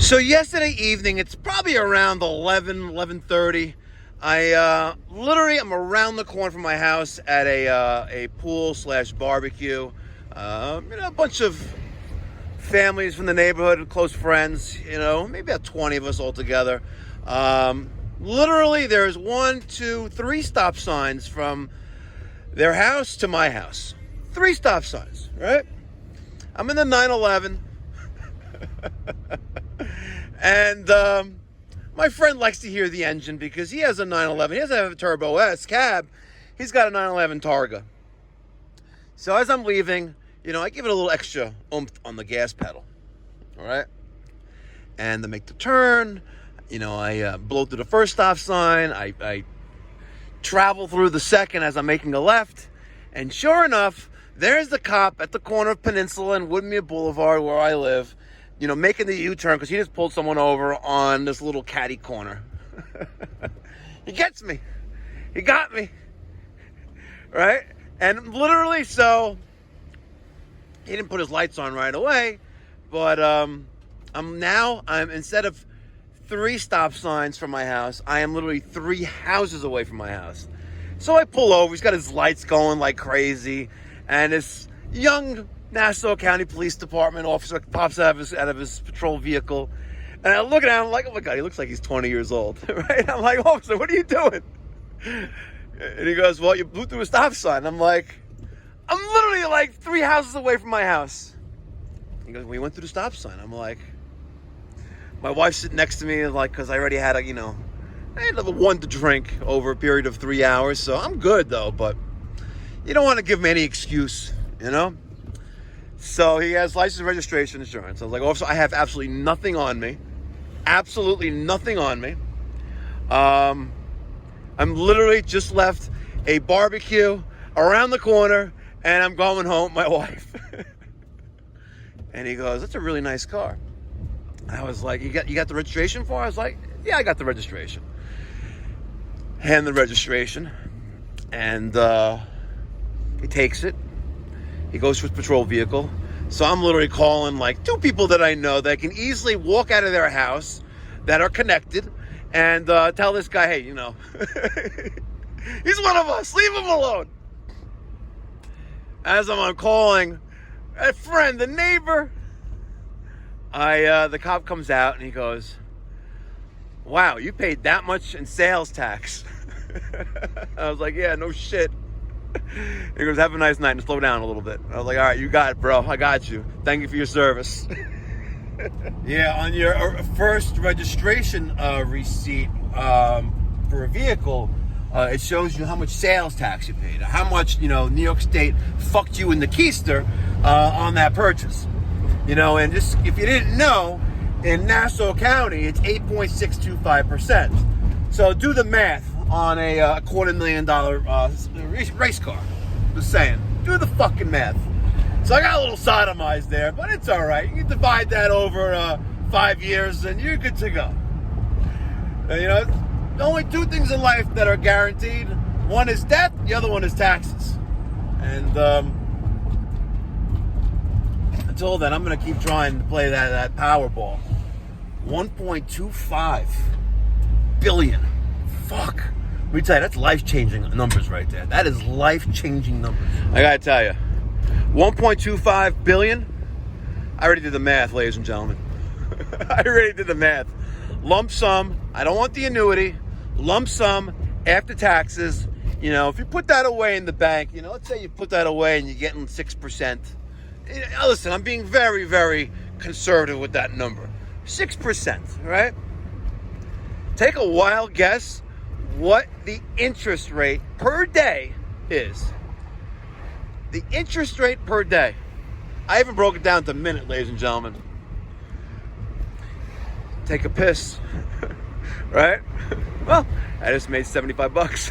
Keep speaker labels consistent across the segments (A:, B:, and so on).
A: So yesterday evening, it's probably around 11:30. I'm around the corner from my house at a pool slash barbecue. A bunch of families from the neighborhood, close friends. Maybe about 20 of us all together. Literally, there's 1, 2, 3 stop signs from their house to my house. 3 stop signs, right? I'm in the 911. And my friend likes to hear the engine because he has a 911. He doesn't have a Turbo S cab. He's got a 911 Targa. So as I'm leaving, I give it a little extra oomph on the gas pedal. All right? And to make the turn, I blow through the first stop sign. I travel through the second as I'm making a left. And sure enough, there's the cop at the corner of Peninsula and Woodmere Boulevard where I live, making the U-turn because he just pulled someone over on this little catty corner. He gets me. He got me. Right? And literally, so he didn't put his lights on right away, but I'm instead of 3 stop signs from my house, I am literally 3 houses away from my house. So I pull over. He's got his lights going like crazy, and this young Nassau County Police Department officer pops out of his patrol vehicle, and I look at him, I'm like, oh my God, he looks like he's 20 years old, right? I'm like, officer, what are you doing? And he goes, well, you blew through a stop sign. I'm like, I'm literally like 3 houses away from my house. He goes, we went through the stop sign. I'm like, my wife's sitting next to me, like, because I already had I had level 1 to drink over a period of 3 hours, so I'm good though, but you don't want to give him any excuse, So he has license, registration, insurance. I was like, officer, I have absolutely nothing on me. Absolutely nothing on me. I'm literally just left a barbecue around the corner, and I'm going home with my wife. And he goes, that's a really nice car. I was like, you got the registration for it? I was like, yeah, I got the registration. Hand the registration, and he takes it. He goes to his patrol vehicle. So I'm literally calling like 2 people that I know that can easily walk out of their house that are connected and tell this guy, hey, he's one of us. Leave him alone. As I'm on calling a friend, the neighbor, the cop comes out and he goes, wow, you paid that much in sales tax. I was like, yeah, no shit. He goes, have a nice night and slow down a little bit. I was like, all right, you got it, bro. I got you. Thank you for your service. Yeah, on your first registration receipt for a vehicle, it shows you how much sales tax you paid, how much, New York State fucked you in the keister on that purchase. And just if you didn't know, in Nassau County, it's 8.625%. So do the math on a $250,000 race car. Just saying. Do the fucking math. So I got a little sodomized there, but it's all right. You can divide that over 5 years, and you're good to go. And, the only 2 things in life that are guaranteed. One is death. The other one is taxes. And until then, I'm going to keep trying to play that Powerball. 1.25 billion. Fuck. Let me tell you, that's life-changing numbers right there. That is life-changing numbers. I gotta tell you, 1.25 billion. I already did the math, ladies and gentlemen. I already did the math. Lump sum. I don't want the annuity. Lump sum after taxes. If you put that away in the bank, let's say you put that away and you're getting 6%. Listen, I'm being very, very conservative with that number. 6%, right? Take a wild guess what the interest rate per day is. The interest rate per day. I even broke it down to minute, ladies and gentlemen. Take a piss, right? Well, I just made $75.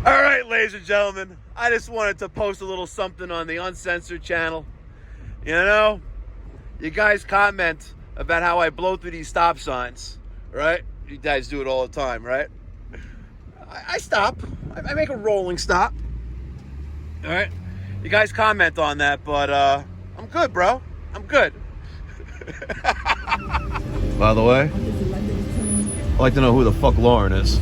A: All right, ladies and gentlemen, I just wanted to post a little something on the Uncensored channel. You guys comment about how I blow through these stop signs, right? You guys do it all the time, right? I stop. I make a rolling stop. All right? You guys comment on that, but I'm good, bro. I'm good. By the way, I'd like to know who the fuck Lauren is.